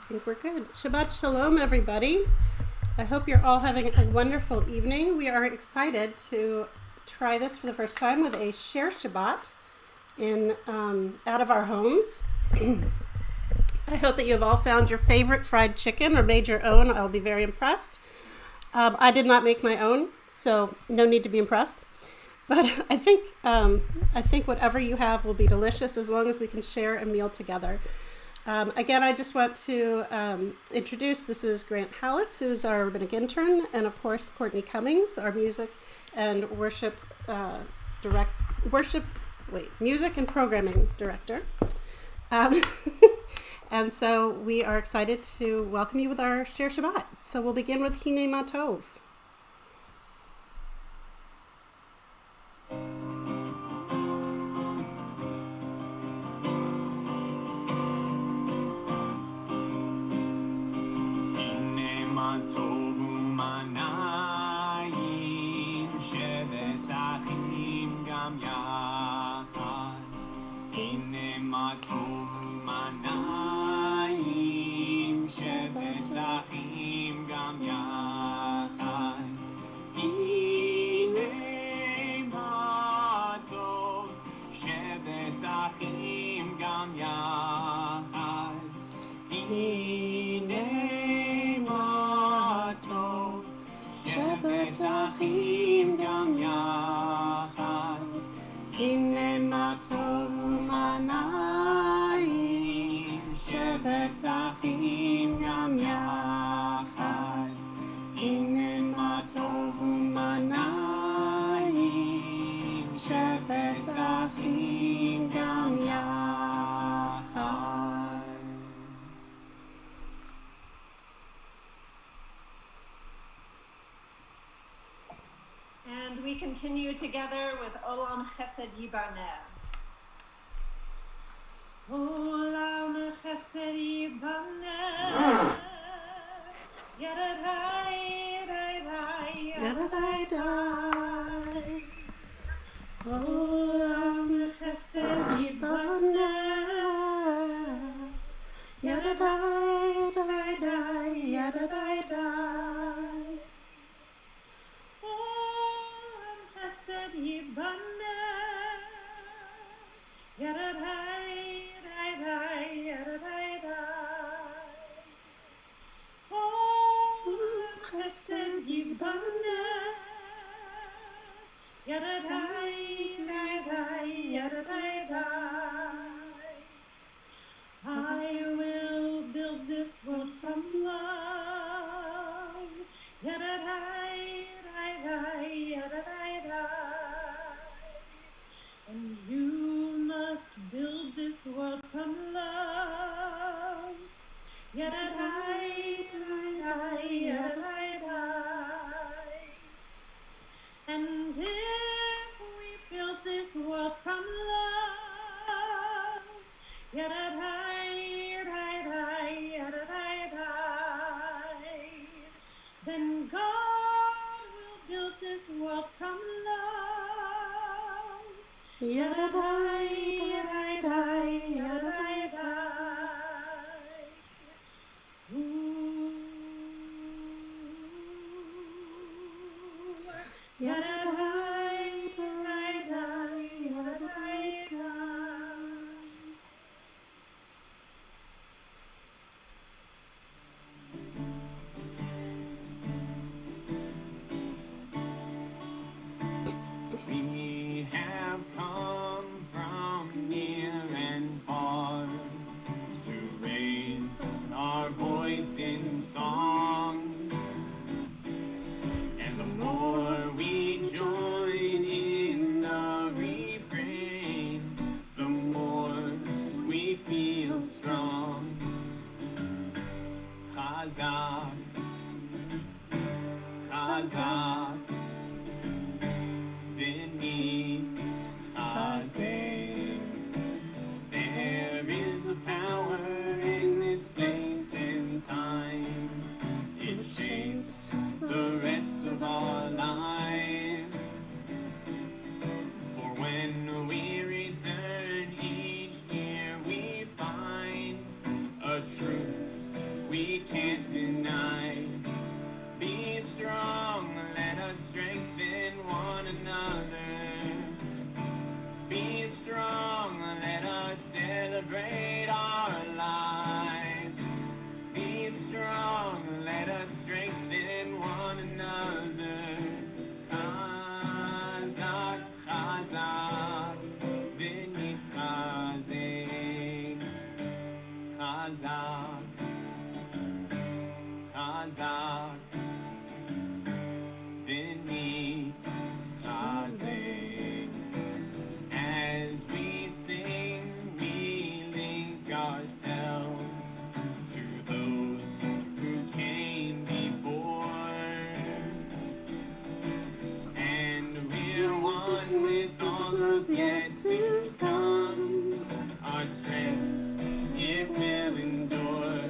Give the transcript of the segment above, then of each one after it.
think we're good. Shabbat Shalom, everybody. I hope you're all having a wonderful evening. We are excited to try this for the first time with a share Shabbat in out of our homes. I hope that you have all found your favorite fried chicken or made your own. I'll be very impressed. I did not make my own, so no need to be impressed. But I think whatever you have will be delicious as long as we can share a meal together. Again, I just want to introduce, this is Grant Hallis, who is our rabbinic intern, and of course, Courtney Cummings, our music and music and programming director. And so we are excited to welcome you with our Share Shabbat. So we'll begin with Hine Ma Tov. And we continue together with Olam Chesed Yibaneh. Olam Chesed Yibaneh, Yadadai, Yadadai, Yadadai. Olam Chesed Yibaneh, Yadadai, Yadadai, Yadadai. Olam Chesed Yibaneh, Yadadai, Yadadai, Yadadai. Olam Chesed Yibaneh, Yadadai, Yadadai, Yadadai. I will build this world from love. Yadadai, Yadadai, Yadadai. And you must build this world from love. Yadadai, Yadadai, Yadadai. And if we build this world from love, Yadadai, Yadadai, Yadadai, then God will build this world from love. Yadadai, Yadadai, Yadadai. Ooh. Yadadai, Yadadai, Yadadai. We have come from near and far to raise our voice in song. And the more we join in the refrain, the more we feel strong. Chazak, Chazak, beneath Chazek. There is a power in this place and time. It shapes the rest of our lives. For when we return each year, we find a truth beneath Chazé. As we sing, we link ourselves to those who came before, and we're one with all those yet to come. Our strength, it will endure.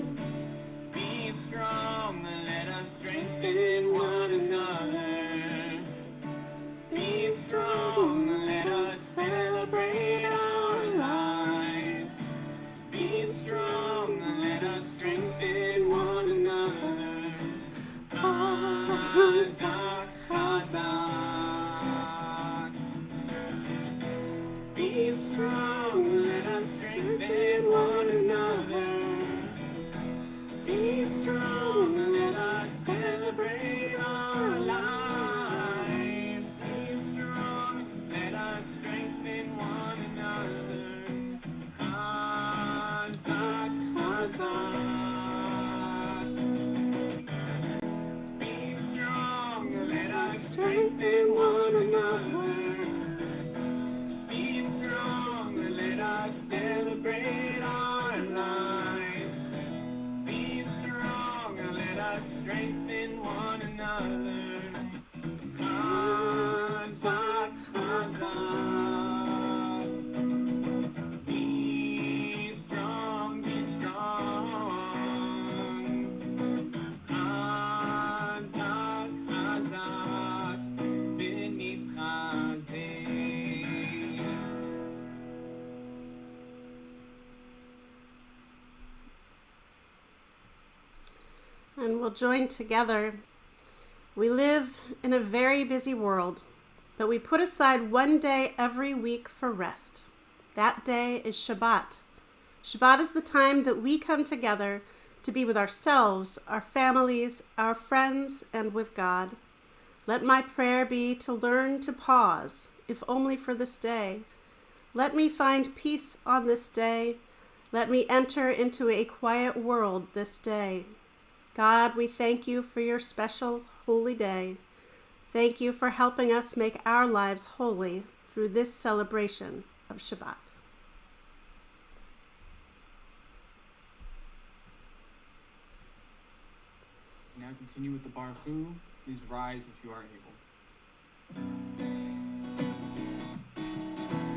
Be strong, let us strengthen one another. Be strong, let us celebrate our lives. Be strong, let us strengthen one another. Chazak, Chazak. Be strong, let us strengthen one another. Be strong, let us celebrate our lives. Be strong, let us strengthen one another. Chazak, Chazak. Be strong, let us strengthen one another. Be strong, let us celebrate our lives. Be strong, let us strengthen one another. Chazak, Chazak. Be strong, be strong. Chazak, Chazak. Beneath Chazé. And we'll join together. We live in a very busy world, but we put aside one day every week for rest. That day is Shabbat. Shabbat is the time that we come together to be with ourselves, our families, our friends, and with God. Let my prayer be to learn to pause, if only for this day. Let me find peace on this day. Let me enter into a quiet world this day. God, we thank you for your special holy day. Thank you for helping us make our lives holy through this celebration of Shabbat. Now continue with the Baruch. Please rise if you are able.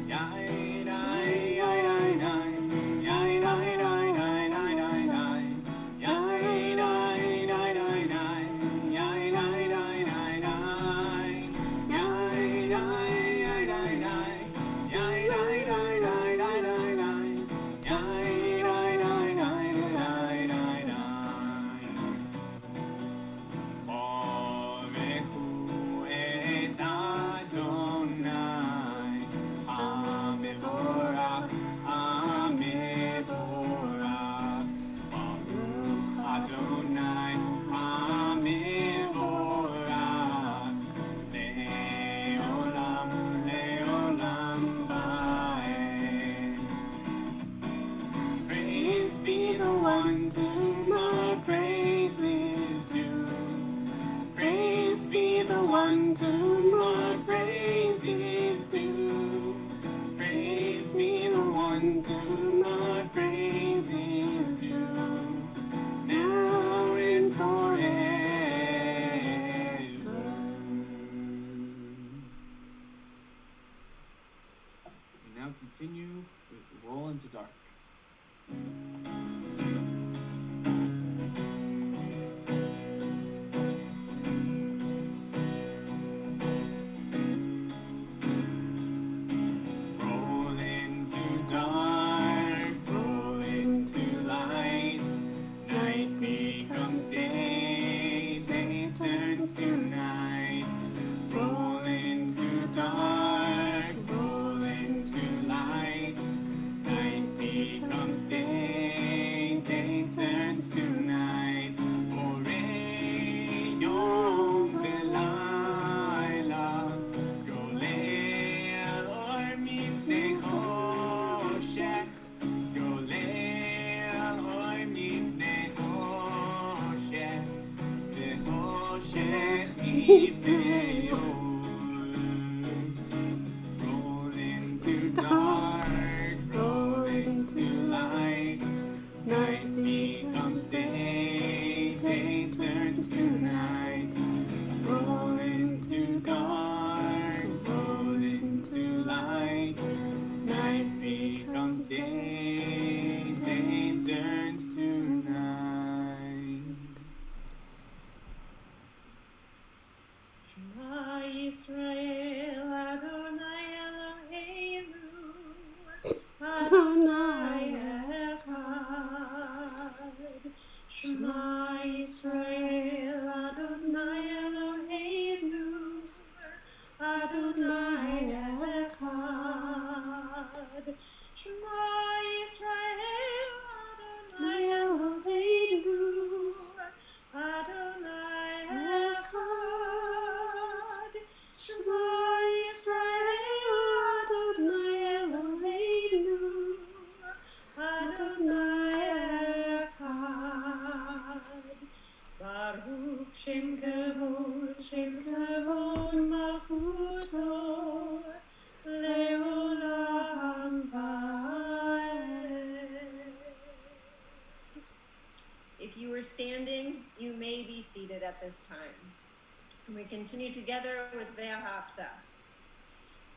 Yai, dai, yai, dai, dai. Yai, dai, dai, dai, dai, dai, dai. Yai, dai, dai, dai, dai. Yai, dai, dai, dai, dai. Yai, dai, yai, dai, dai. Yai, dai, dai, dai, dai, dai, dai. Yai, dai, dai, dai, dai, dai, dai. Baruchu et Adonai, Hamevorach, Hamevorach. Baruch Adonai, Hamevorach, Leolam, Leolam Vaed. Praise be the one to whom our praise is due. Praise be the one to whom our praise is due. Praise be the one to whom our praise is due. Now and forever. We now continue with Roll into Dark. Roll into dark, roll into light. Night becomes day, day turns to night. Roll into dark, roll into light. Night becomes day, Sheni Beor. Roll into dark, roll into light. Night becomes day, day turns to night. Roll into dark, roll into light. Night becomes day, day turns to night. Shema Yisrael, Adonai Eloheinu, Adonai Echad. Shema Yisrael, Adonai Eloheinu, Adonai Echad. Shema Yisrael, Adonai Eloheinu, Adonai Echad. Shema Yisrael, Adonai Eloheinu, Adonai Echad. Baruch Shem Kavod Malchuto, Leolam Vaed. If you are standing, you may be seated at this time. And we continue together with Ve'ahavta.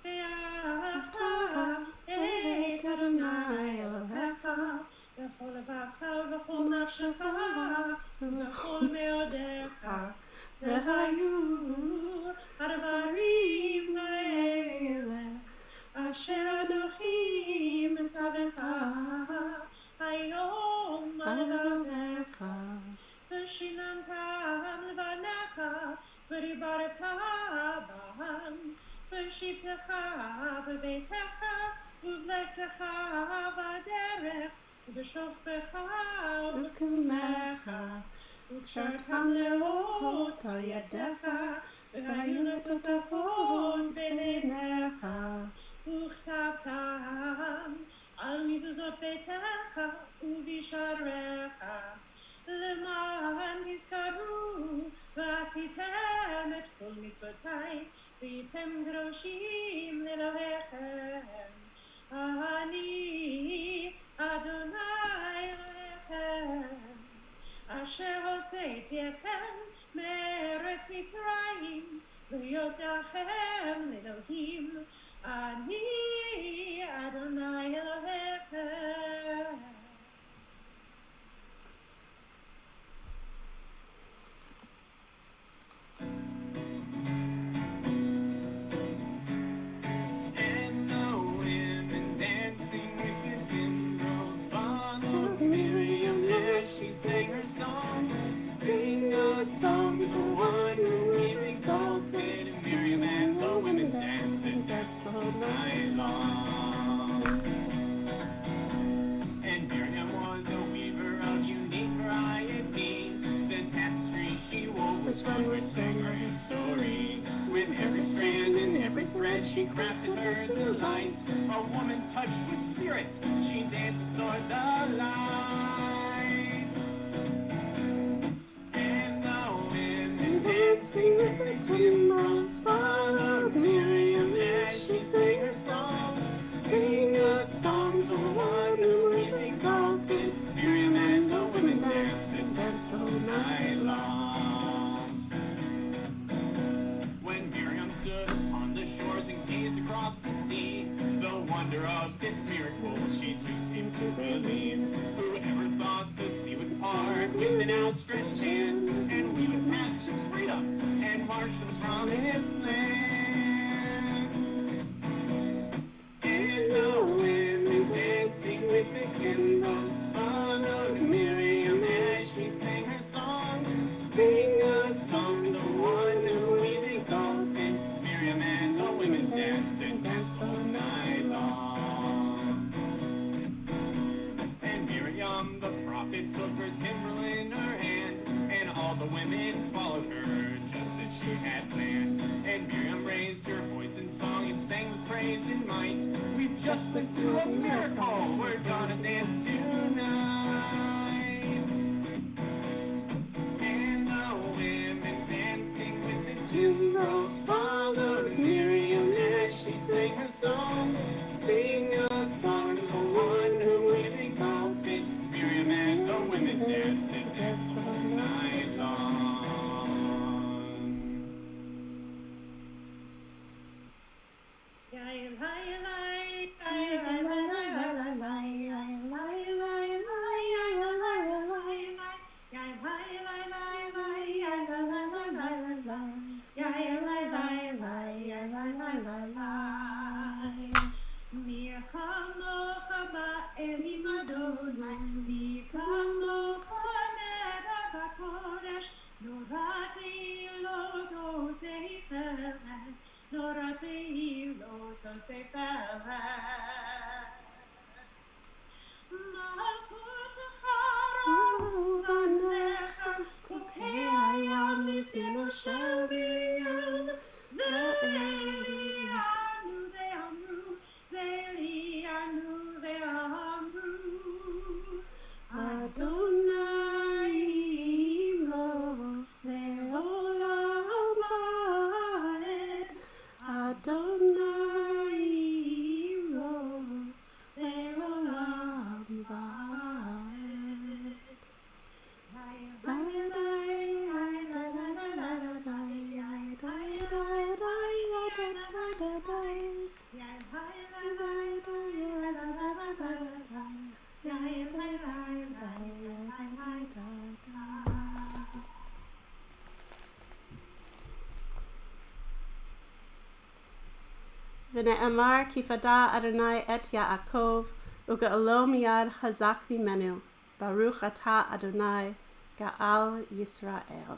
Ve'ahavta et Adonai Elohecha v'chol levacha v'chol nafshecha v'chol meodecha v'hayu advarim ha'ele asher Anochi mitzavecha hayom alevavecha v'shinantam levanecha v'ribarta b'ham v'shivtecha b'beitecha v'vlektecha b'derech v'shofbecha v'kumecha v'kshartam leot al yadecha v'hayu letotafot b'einecha v'chtabtam al mizuzot beitecha u'visharecha למען תזכרו ועשיתם את כל מצוותיי והייתם קדושים לאלוהיכם. אני אדוני אלוהיכם אשר הוצאתיכם מארץ מצרים להיות לכם לאלוהים. אני אדוני אלוהיכם. She sang her song, sing a song to the one whom we've exalted. And Miriam and the women danced and danced the whole night long. And Miriam was a weaver of unique variety. The tapestry she wove was one which sang her his story. With every strand and every thread she crafted her delight. A woman touched with spirit, she dances toward the light. Dancing with the timbrels followed Miriam as she sang her song. Sing a song to the one whom we've exalted. Miriam and the women danced and danced the whole night long. When Miriam stood upon the shores and gazed across the sea, the wonder of this miracle she soon came to believe. Whoever thought the sea would part with an outstretched hand, and we would pass to freedom and march to the promised land. And the women dancing with the timbrels followed Miriam as she sang her song. Sing a song, the one who we've exalted. Miriam and the women danced and danced all night long. And Miriam the prophet took her timbrel in her hand, and all the women followed her just as she had planned. And Miriam raised her voice in song and sang with praise and might. We've just been through a miracle, we're gonna dance tonight. And the women danced girls followed Miriam as she sang her song. Sing a song to the one whom we've exalted. Miriam and the women danced all night long. ונאמר כי פדה אדוני את יעקב וגאלו מיד חזק ממנו. ברוך אתה אדוני גאל ישראל.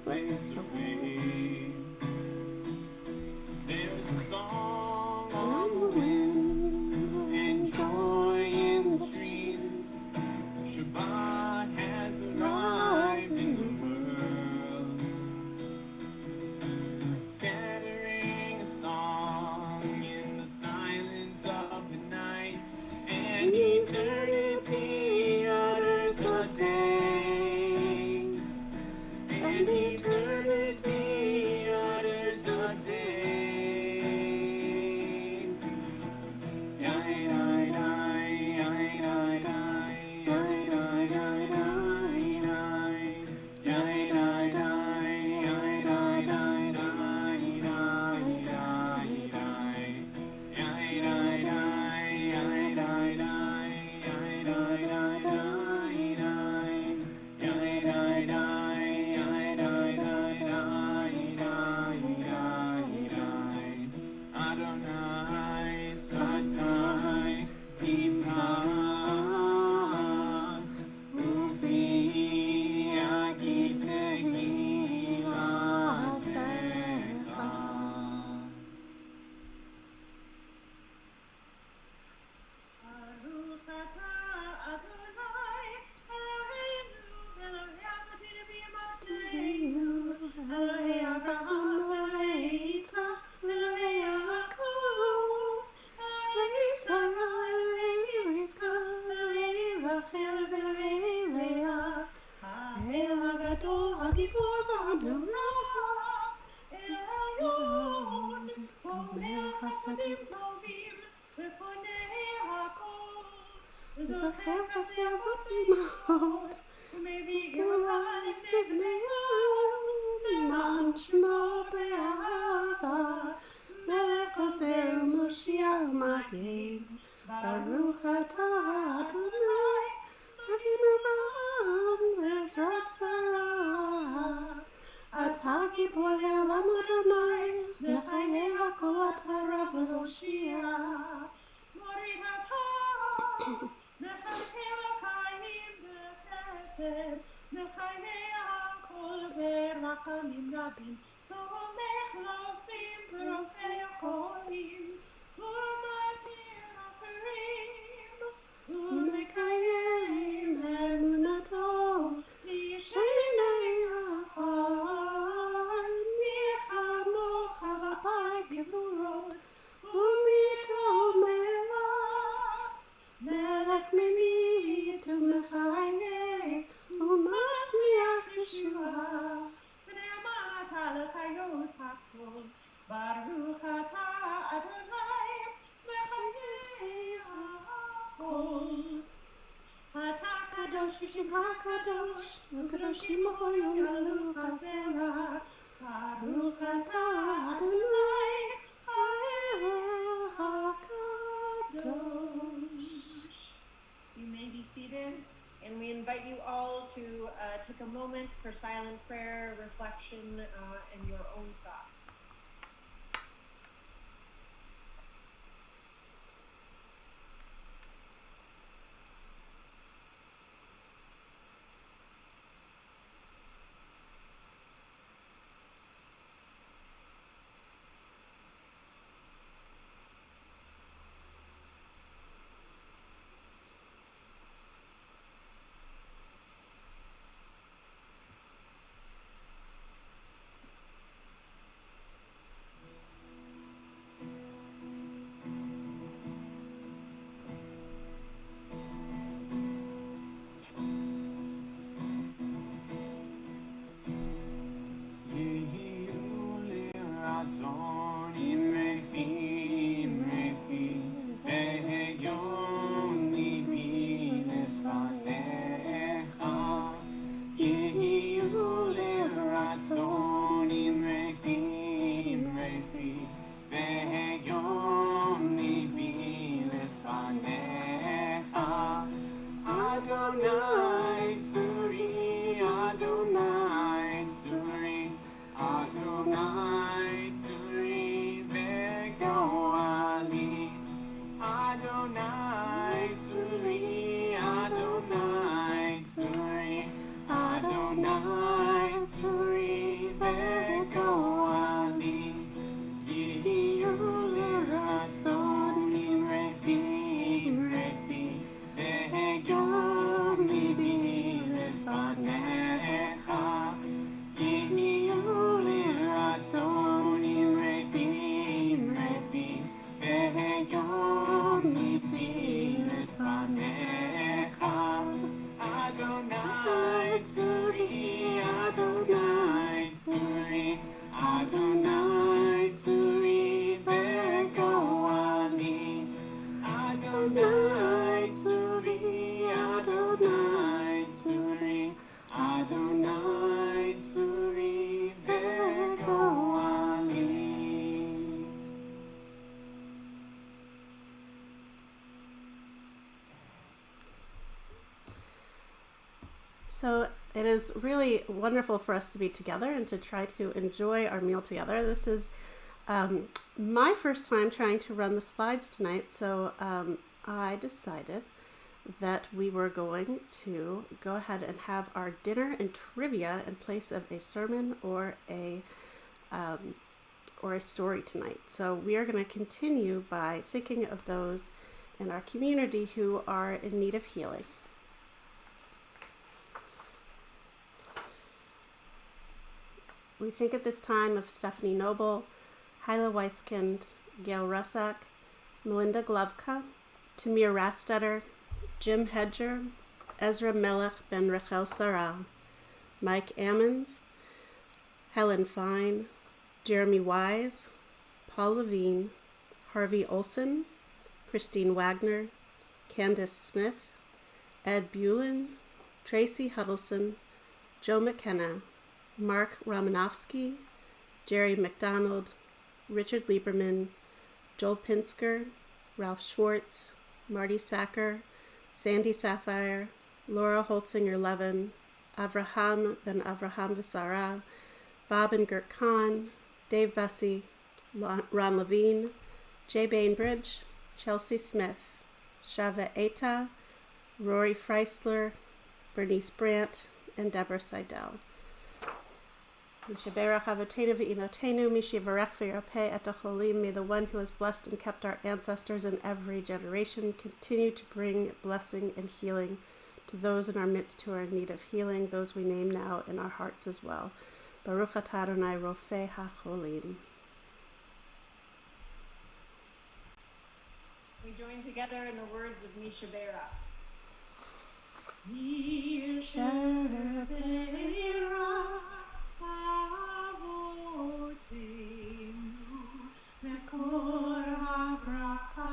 Place away. There's a song on the wind and joy in the trees. Shabbat has arrived in the world, scattering a song in the silence of the night, and eternity utters a day. And eternity utters a day. זוכר חסרות אימהות ומביאים לבניהם למען שמו באהבה מלך עוזר ומושיע ומגן ברוך אתה אדוני מגן אברהם ועזרת שרה אתה גיבור העולם אדוני לחיי הכל אתה רב להושיע מוריד אתה מחכה לחיים בחסד, מחיה הכל ברחמים רבים, תומך לוחים ורופא חולים, ומתיר אסירים, ומקיים Ishim HaKadosh, Ukadoshim Hoyu Lalu Chasera, Baruch Atah Adonai, HaKadosh. You may be seated, and we invite you all to take a moment for silent prayer, reflection, and your own thoughts. Adonai Tzuri, Adonai Tzuri, Adonai Tzuri Begoali. Adonai Tzuri, Adonai Tzuri, Adonai Tzuri Begoali. Yihiyu liratzonim refim refi, Behegom libi lefanecha. Yihiyu liratzonim refim refi, Behegom libi lefanecha. Adonai Tzuri, Adonai Tzuri, Adonai Tzuri Begoali. Adonai Tzuri, Adonai Tzuri, Adonai Tzuri Begoali. So it is really wonderful for us to be together and to try to enjoy our meal together. This is my first time trying to run the slides tonight, so I decided that we were going to go ahead and have our dinner and trivia in place of a sermon or a story tonight. So we are going to continue by thinking of those in our community who are in need of healing. We think at this time of Stephanie Noble, Hyla Weiskind, Gail Russack, Melinda Glovka, Tamir Rastetter, Jim Hedger, Ezra Melech ben Rachel Sarah, Mike Ammons, Helen Fine, Jeremy Wise, Paul Levine, Harvey Olson, Christine Wagner, Candace Smith, Ed Bulin, Tracy Huddleston, Joe McKenna, Mark Romanofsky, Jerry McDonald, Richard Lieberman, Joel Pinsker, Ralph Schwartz, Marty Sacker, Sandy Sapphire, Laura Holtzinger-Levin, Avraham ben Avraham Visara, Bob and Gert Kahn, Dave Bussey, Ron Levine, Jay Bainbridge, Chelsea Smith, Shava Eta, Rory Freisler, Bernice Brandt, and Deborah Seidel. Mishaberach Avotenu v'Imotenu, Mishivarech v'Yarpeh et Acholim. May the one who has blessed and kept our ancestors in every generation continue to bring blessing and healing to those in our midst who are in need of healing, those we name now in our hearts as well. Baruch atah Adonai Rofei HaCholim. We join together in the words of Mishaberach. Mishaberach Avotenu Mekor HaBracha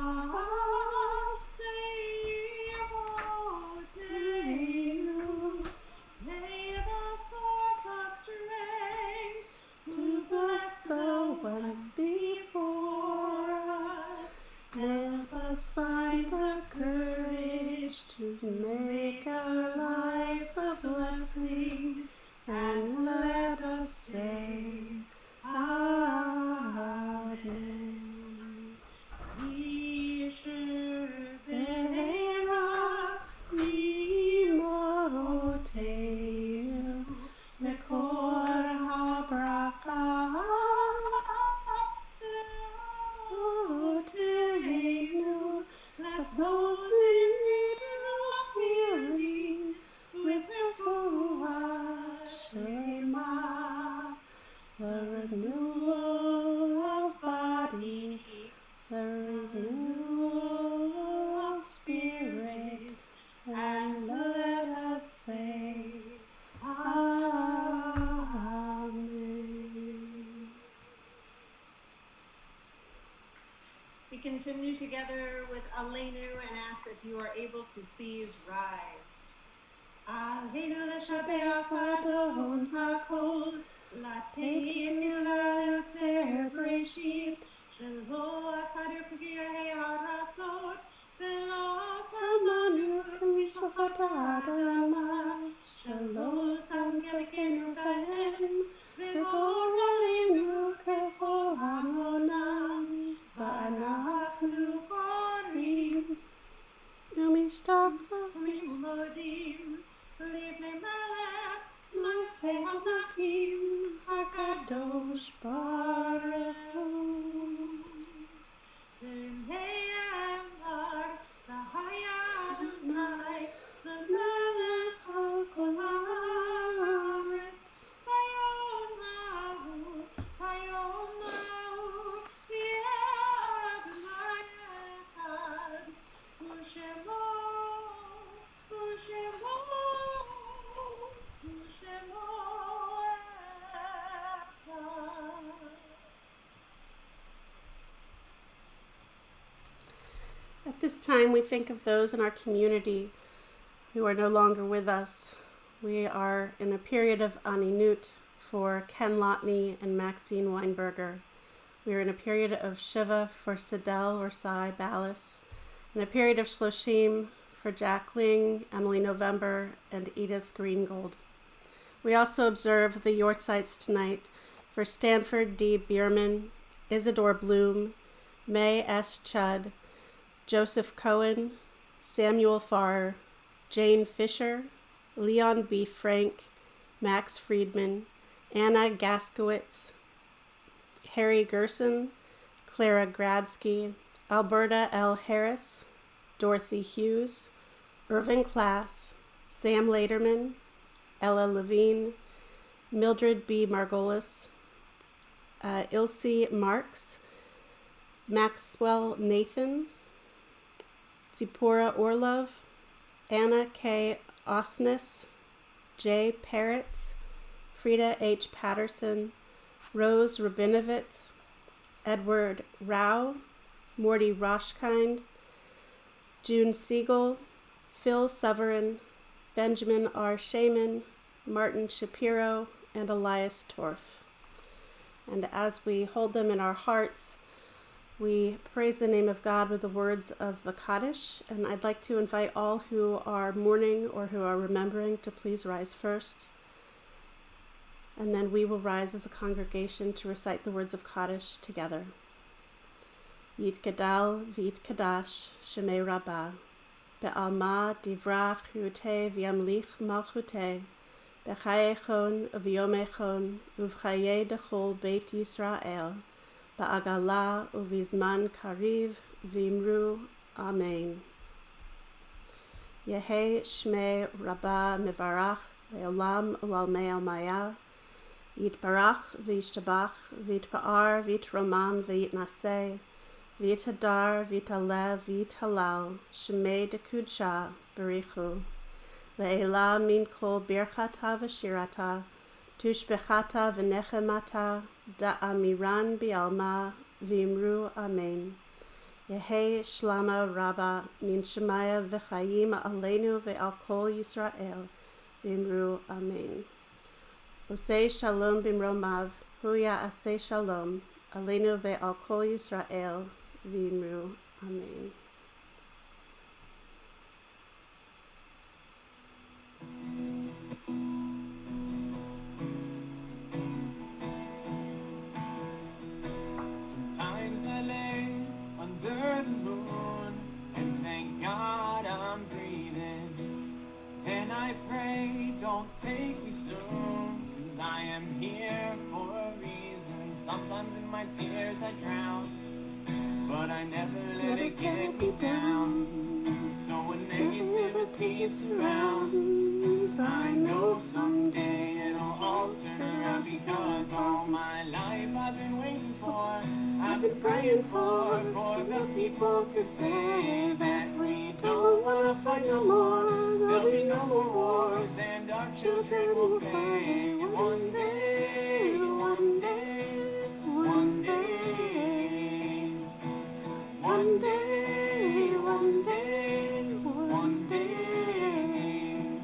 Leimotenu to make our lives a blessing, and let us say, Amen. Yisher Berach Mimotenu Mekor HaBracha Leotenu. Bless those in need of healing with refuah shlema, the renewal of body, the renewal of spirit, and let us say, Amen. We continue together with Aleinu and ask if you are able to please rise. Aleinu l'shabeach adon hakol, latein yotzer breshit, shelo asader kugiyahei haratzot, velo samanu kamishpachot ha'adama, shelo sam kelkenu kahem, v'goralenu kechol hamonam, v'anachnu korim u'mishmodim livnei melech malchei hamlakim hakadosh baruch hu. V'nei emar v'haya Adonai l'melech al kol haaretz, v'yom ha'u yeh Adonai echad, u'shemo At this time, we think of those in our community who are no longer with us. We are in a period of aninut for Ken Lotney and Maxine Weinberger. We are in a period of Shiva for Sidel or Sai Ballas, and a period of Shloshim for Jack Ling, Emily November, and Edith Greengold. We also observe the Yortzites tonight for Stanford D. Bierman, Isidore Bloom, May S. Chudd, Joseph Cohen, Samuel Farr, Jane Fisher, Leon B. Frank, Max Friedman, Anna Gaskowitz, Harry Gerson, Clara Gradsky, Alberta L. Harris, Dorothy Hughes, Irving Klass, Sam Laderman, Ella Levine, Mildred B. Margolis, Ilse Marks, Maxwell Nathan, Zipporah Orlov, Anna K. Osnes, Jay Parrots, Frida H. Patterson, Rose Rabinovitz, Edward Rao, Morty Roshkind, June Siegel, Phil Severin, Benjamin R. Shaman, Martin Shapiro, and Elias Torf. And as we hold them in our hearts, we praise the name of God with the words of the Kaddish, and I'd like to invite all who are mourning or who are remembering to please rise first. And then we will rise as a congregation to recite the words of Kaddish together. Yit Gadal V'Yit Kadash Shemei Rabbah Be'alma Divrach Yute V'Yamlich Malchute B'Chayechon V'Yomechon Uv'Chaye Dechol Beit Yisrael Ba'agala Uv'Zman Kariv V'Imru Amen. Yehe Shmei Rabbah Mevarach Le'olam U'Lalmei Almaya Yitbarach V'Yishtabach V'Yitpa'ar V'Yitromam V'Yitnaseh V'Yitadar V'Yitalev V'Yitalal Shemei Dekudsha Barichu Le'ela Min Kol Birchata V'Shirata Tushbechata V'Nechemata Da'amiran Bi'alma V'Imru Amen. Yehe Shlama Rabba Min Shemaya V'Chayim Aleinu Ve'al Kol Yisrael V'Imru Amen. Osei Shalom B'Mromav Huya Aseh Shalom Aleinu Ve'al Kol Yisrael V'Imru Amen. I pray, don't take me soon, 'cause I am here for a reason. Sometimes in my tears I drown, but I never let it get me down. So when negativity surrounds, I know someday it'll all turn around, because all my life I've been waiting for, I've been praying for the people to say that we don't wanna fight no more. There'll be no more wars, and our children will play. One day, one day, one day, one day, one day, one day.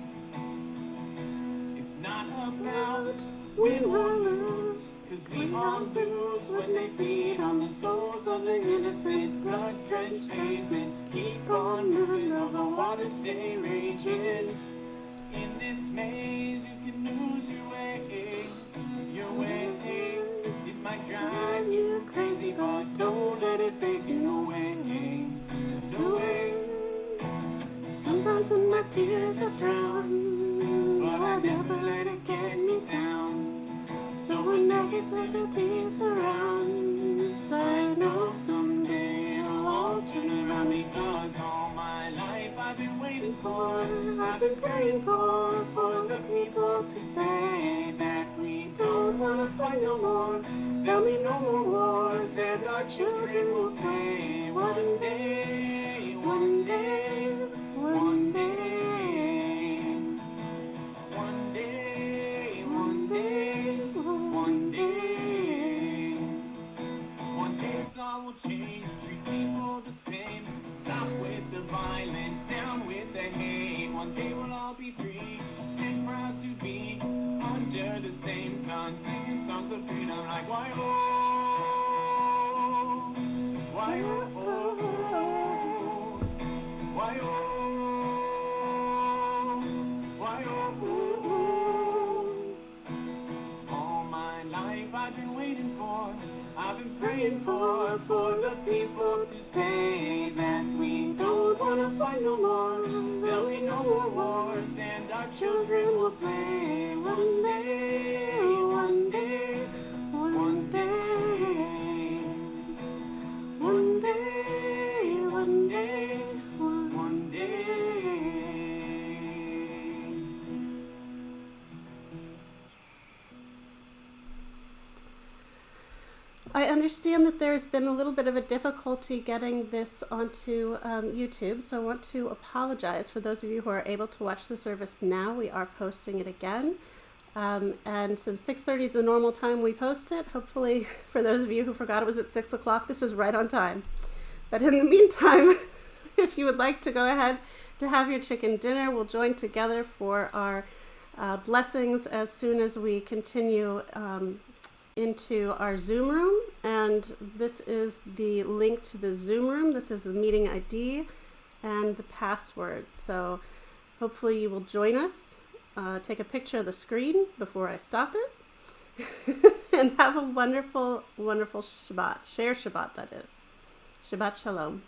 It's not about win or lose, 'cause we all lose when they feed on the souls of the innocent. Blood-drenched pavement, keep on moving, though the waters stay raging. In this maze, you can lose your way, your way. It might drive you crazy, but don't let it phase you. No way, no way. Sometimes when my tears are drowned, but I never let it get me down. So when negativity surrounds, I know someday it'll all turn around, because all my life I've been waiting for, I've been praying for the people to say that we don't wanna fight no more. There'll be no more wars, and our children will play. One day, one day, one day, one day, one day, one day. One day this all will change, treat people the same. Stop with the violence, down with the hate. One day we'll all be free and proud to be under the same sun, singing songs of freedom like why oh, why oh, why oh, why oh. All my life I've been waiting for, I've been praying for the people to say that we don't wanna fight no more. There'll be no more wars, and our children will play. One day, one day, one day, one day, one day, one day. I understand that there's been a little bit of a difficulty getting this onto YouTube, so I want to apologize for those of you who are able to watch the service now. We are posting it again, and since 6:30 is the normal time we post it, hopefully for those of you who forgot it was at 6 o'clock, this is right on time. But in the meantime, if you would like to go ahead to have your chicken dinner, we'll join together for our blessings as soon as we continue into our Zoom room, and this is the link to the Zoom room. This is the meeting ID and the password. So hopefully you will join us. Take a picture of the screen before I stop it and have a wonderful, wonderful Shabbat. Share Shabbat, that is. Shabbat Shalom.